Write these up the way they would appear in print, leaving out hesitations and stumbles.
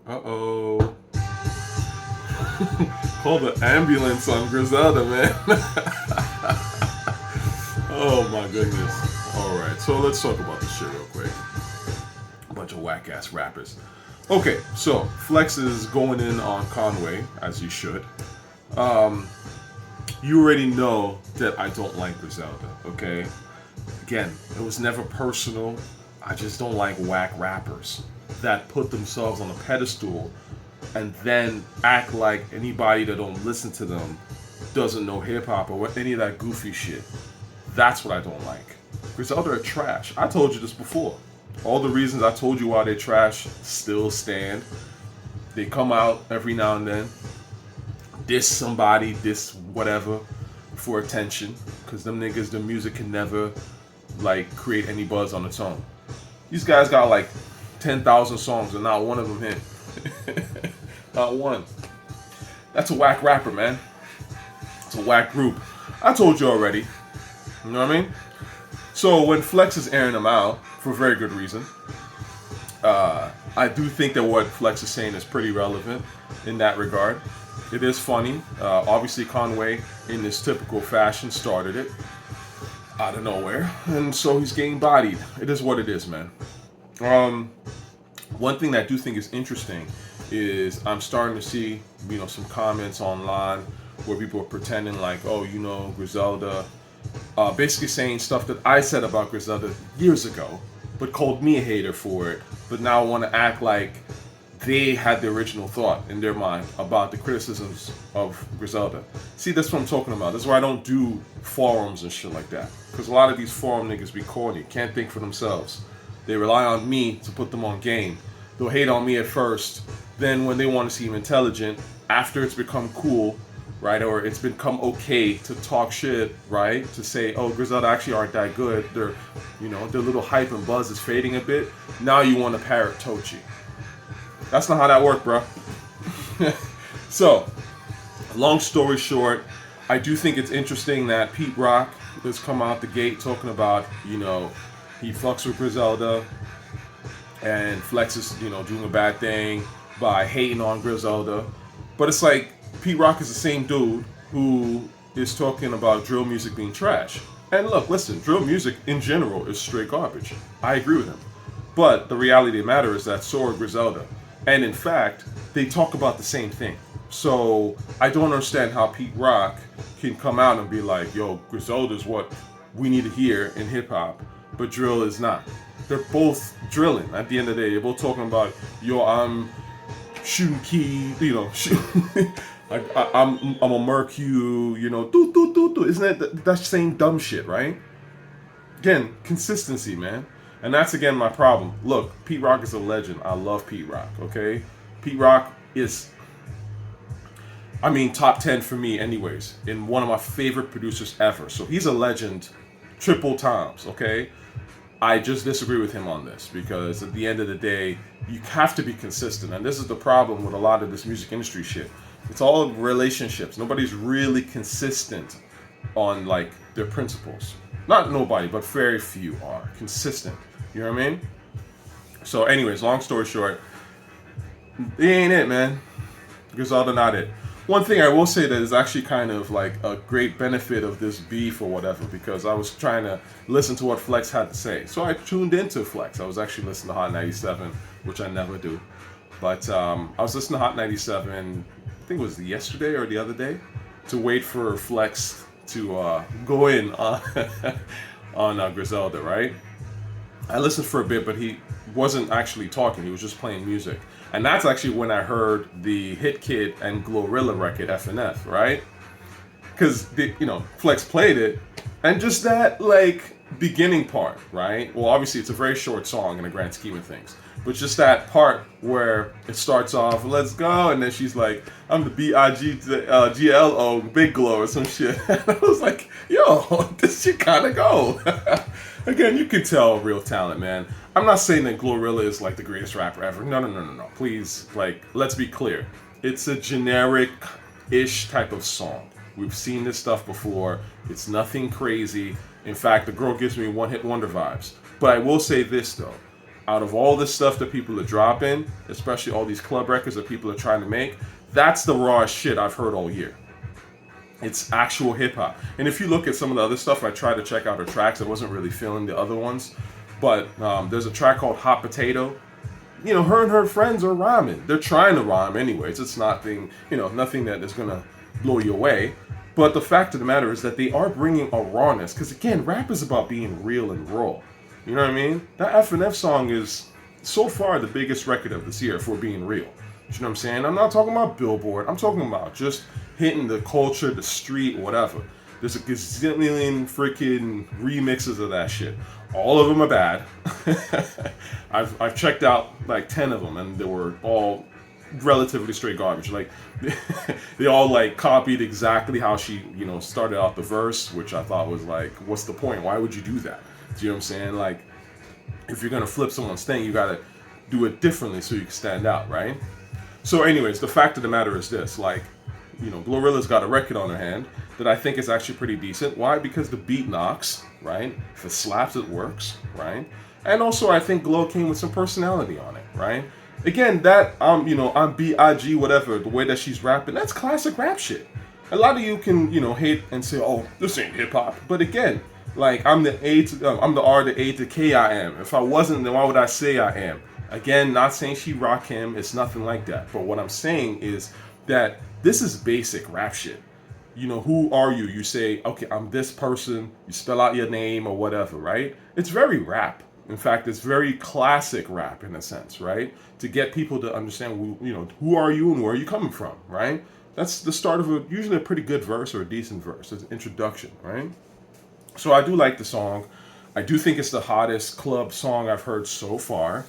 Uh-oh. Call the ambulance on Griselda, man. Oh my goodness. Alright, so let's talk about this shit real quick. A bunch of whack ass rappers. Okay, so Flex is going in on Conway, as you should. You already know that I don't like Griselda, okay? Again, it was never personal. I just don't like whack rappers that put themselves on a pedestal and then act like anybody that don't listen to them doesn't know hip hop or any of that goofy shit. That's what I don't like. Griselda are trash. I told you this before. All the reasons I told you why they're trash still stand. They come out every now and then, diss somebody, diss whatever for attention, because them niggas, the music can never like create any buzz on its own. These guys got like 10,000 songs and not one of them hit. Not one. That's a whack rapper, man. It's a whack group. I told you already. You know what I mean? So when Flex is airing them out, for very good reason, I do think that what Flex is saying is pretty relevant in that regard. It is funny. Obviously, Conway, in this typical fashion, started it out of nowhere, and so he's getting bodied. It is what it is, man. One thing that I do think is interesting is I'm starting to see, some comments online where people are pretending like, oh, Griselda, basically saying stuff that I said about Griselda years ago, but called me a hater for it, but now want to act like they had the original thought in their mind about the criticisms of Griselda. See, that's what I'm talking about. That's why I don't do forums and shit like that. Because a lot of these forum niggas be corny, can't think for themselves. They rely on me to put them on game. They'll hate on me at first, then when they want to seem intelligent, after it's become cool, right, or it's become okay to talk shit, right, to say, oh, Griselda actually aren't that good, their little hype and buzz is fading a bit, now you want to parrot Tochi. That's not how that worked, bro. So, long story short, I do think it's interesting that Pete Rock has come out the gate talking about, he fucks with Griselda, and Flex is, doing a bad thing by hating on Griselda. But it's like, Pete Rock is the same dude who is talking about drill music being trash. And look, listen, drill music in general is straight garbage. I agree with him. But the reality of the matter is that so are Griselda. And in fact, they talk about the same thing. So I don't understand how Pete Rock can come out and be like, yo, Griselda is what we need to hear in hip hop, but drill is not. They're both drilling at the end of the day. They're both talking about, yo, I'm shooting key, I'm a murk you, Isn't that's saying dumb shit, right? Again, consistency, man. And that's, again, my problem. Look, Pete Rock is a legend. I love Pete Rock, okay? Pete Rock is, top 10 for me anyways, in one of my favorite producers ever. So he's a legend triple times, okay? I just disagree with him on this because at the end of the day, you have to be consistent. And this is the problem with a lot of this music industry shit. It's all relationships. Nobody's really consistent on, like, their principles. Not nobody, but very few are consistent. You know what I mean? So anyways, long story short, it ain't it, man. Griselda not it. One thing I will say that is actually kind of like a great benefit of this beef or whatever, because I was trying to listen to what Flex had to say. So I tuned into Flex. I was actually listening to Hot 97, which I never do. But I was listening to Hot 97, I think it was yesterday or the other day, to wait for Flex to go in on, on Griselda, right? I listened for a bit, but he wasn't actually talking. He was just playing music. And that's actually when I heard the Hit Kid and Glorilla record, FNF, right? Because, Flex played it. And just that, like, beginning part, right? Well, obviously, it's a very short song in the grand scheme of things. But just that part where it starts off, let's go, and then she's like, I'm the B-I-G-G-L-O, Big Glow, or some shit. And I was like, yo, this shit gotta go. Again, you can tell real talent, man. I'm not saying that Glorilla is like the greatest rapper ever. No. Please, like, let's be clear. It's a generic-ish type of song. We've seen this stuff before. It's nothing crazy. In fact, the girl gives me one-hit wonder vibes. But I will say this, though. out of all this stuff that people are dropping, especially all these club records that people are trying to make, that's the rawest shit I've heard all year. It's actual hip hop. And if you look at some of the other stuff, I tried to check out her tracks. I wasn't really feeling the other ones. But there's a track called Hot Potato. You know, her and her friends are rhyming. They're trying to rhyme anyways. It's nothing, nothing that is going to blow you away. But the fact of the matter is that they are bringing a rawness. Because again, rap is about being real and raw. You know what I mean? That FNF song is so far the biggest record of this year for being real. You know what I'm saying? I'm not talking about Billboard. I'm talking about just hitting the culture, the street, whatever. There's a gazillion freaking remixes of that shit. All of them are bad. I've checked out like 10 of them, and they were all relatively straight garbage. Like they all like copied exactly how she, started out the verse, which I thought was like, what's the point? Why would you do that? Do you know what I'm saying? Like, if you're gonna flip someone's thing, you gotta do it differently so you can stand out, right? So anyways, the fact of the matter is this, like, Glorilla's got a record on her hand that I think is actually pretty decent. Why? Because the beat knocks, right? If it slaps, it works, right? And also, I think Glow came with some personality on it, right? Again, that, I'm B.I.G. whatever, the way that she's rapping, that's classic rap shit. A lot of you can, hate and say, oh, this ain't hip-hop. But again, like, I'm the R, the A, the K I am. If I wasn't, then why would I say I am? Again, not saying she rock him, it's nothing like that. But what I'm saying is that this is basic rap shit. Who are you? You say, okay, I'm this person, you spell out your name or whatever, right? It's very rap. In fact, it's very classic rap in a sense, right? To get people to understand, who are you and where are you coming from, right? That's the start of usually a pretty good verse or a decent verse. It's an introduction, right? So I do like the song. I do think it's the hottest club song I've heard so far.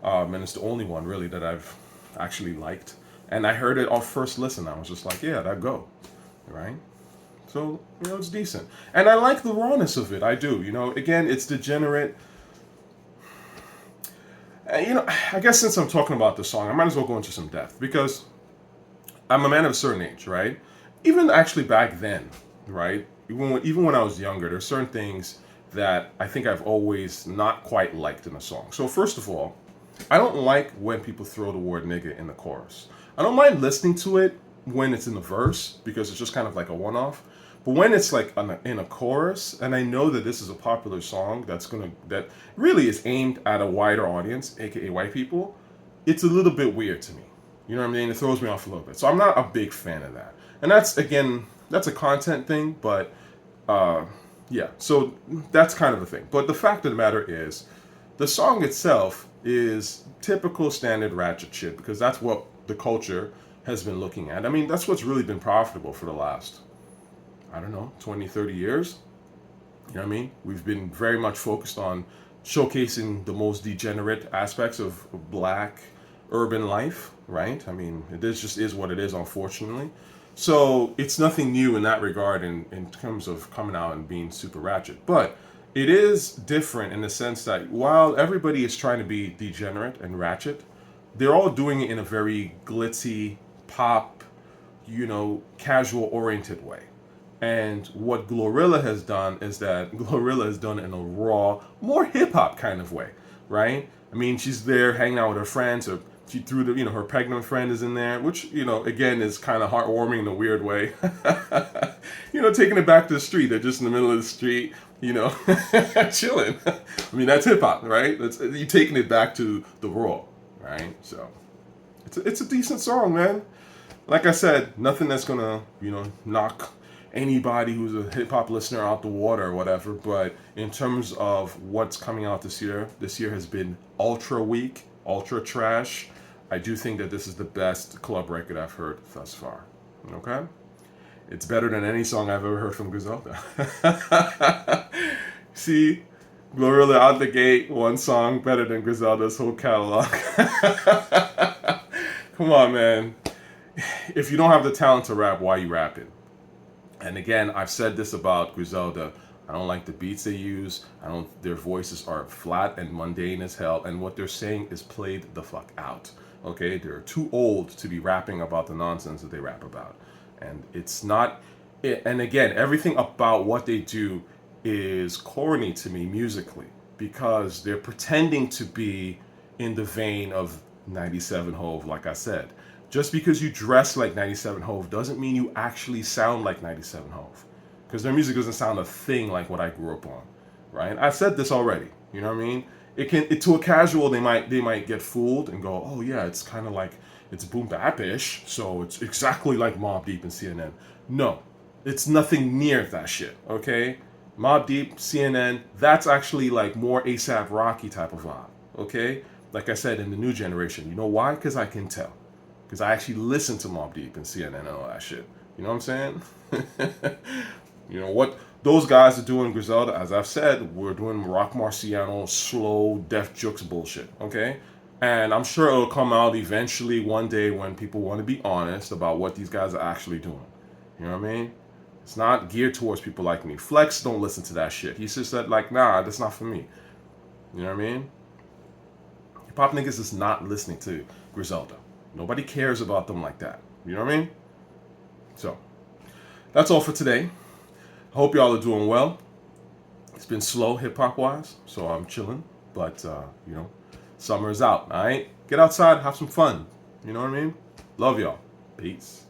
And it's the only one really that I've actually liked. And I heard it off first listen. I was just like, yeah, that go, right? So, it's decent. And I like the rawness of it. I do. Again, it's degenerate. I guess since I'm talking about the song, I might as well go into some depth. Because I'm a man of a certain age, right? Even actually back then, right? Even when I was younger, there's certain things that I think I've always not quite liked in a song. So first of all, I don't like when people throw the word nigga in the chorus. I don't mind listening to it when it's in the verse because it's just kind of like a one-off. But when it's like in a chorus, and I know that this is a popular song that really is aimed at a wider audience, aka white people, it's a little bit weird to me. You know what I mean? It throws me off a little bit. So I'm not a big fan of that. And that's a content thing, but yeah. So that's kind of the thing. But the fact of the matter is, the song itself is typical standard ratchet shit because that's what the culture has been looking at. I mean, that's what's really been profitable for the last, 20, 30 years. You know what I mean? We've been very much focused on showcasing the most degenerate aspects of black urban life, right? I mean, just is what it is, unfortunately. So it's nothing new in that regard in terms of coming out and being super ratchet. But it is different in the sense that while everybody is trying to be degenerate and ratchet, they're all doing it in a very glitzy, pop, casual-oriented way. And what Glorilla has done is that Glorilla has done it in a raw, more hip-hop kind of way, right? I mean, she's there hanging out with her friends, or she threw her pregnant friend is in there, which, again, is kind of heartwarming in a weird way. Taking it back to the street. They're just in the middle of the street, chilling. I mean, that's hip-hop, right? You're taking it back to the raw, right? So it's a decent song, man. Like I said, nothing that's gonna, knock anybody who's a hip-hop listener out the water or whatever, but in terms of what's coming out this year has been ultra weak, ultra trash. I do think that this is the best club record I've heard thus far. Okay? It's better than any song I've ever heard from Griselda. See, Glorilla out the gate, one song better than Griselda's whole catalog. Come on, man. If you don't have the talent to rap, why are you rapping? And again, I've said this about Griselda. I don't like the beats they use. Their voices are flat and mundane as hell. And what they're saying is played the fuck out. Okay? They're too old to be rapping about the nonsense that they rap about. And it's not... And again, everything about what they do is corny to me musically. Because they're pretending to be in the vein of 97 Hove, like I said. Just because you dress like 97 Hove doesn't mean you actually sound like 97 Hove. Because their music doesn't sound a thing like what I grew up on, right? I said this already, you know what I mean? To a casual, they might get fooled and go, oh yeah, it's kind of like, it's boom bap-ish, so it's exactly like Mobb Deep and CNN. No, it's nothing near that shit, okay? Mobb Deep, CNN, that's actually like more ASAP Rocky type of vibe, okay? Like I said, in the new generation. You know why? Because I can tell. Because I actually listen to Mobb Deep and CNN and all that shit. You know what I'm saying? You know what those guys are doing, Griselda, as I've said, we're doing Rock Marciano, slow, Def Jux bullshit, okay? And I'm sure it'll come out eventually one day when people want to be honest about what these guys are actually doing. You know what I mean? It's not geared towards people like me. Flex don't listen to that shit. He just said, like, nah, that's not for me. You know what I mean? Hip-hop niggas is not listening to Griselda. Nobody cares about them like that. You know what I mean? So, that's all for today. I hope y'all are doing well. It's been slow hip-hop wise, so I'm chilling. But, you know, summer is out, all right? Get outside, have some fun. You know what I mean? Love y'all. Peace.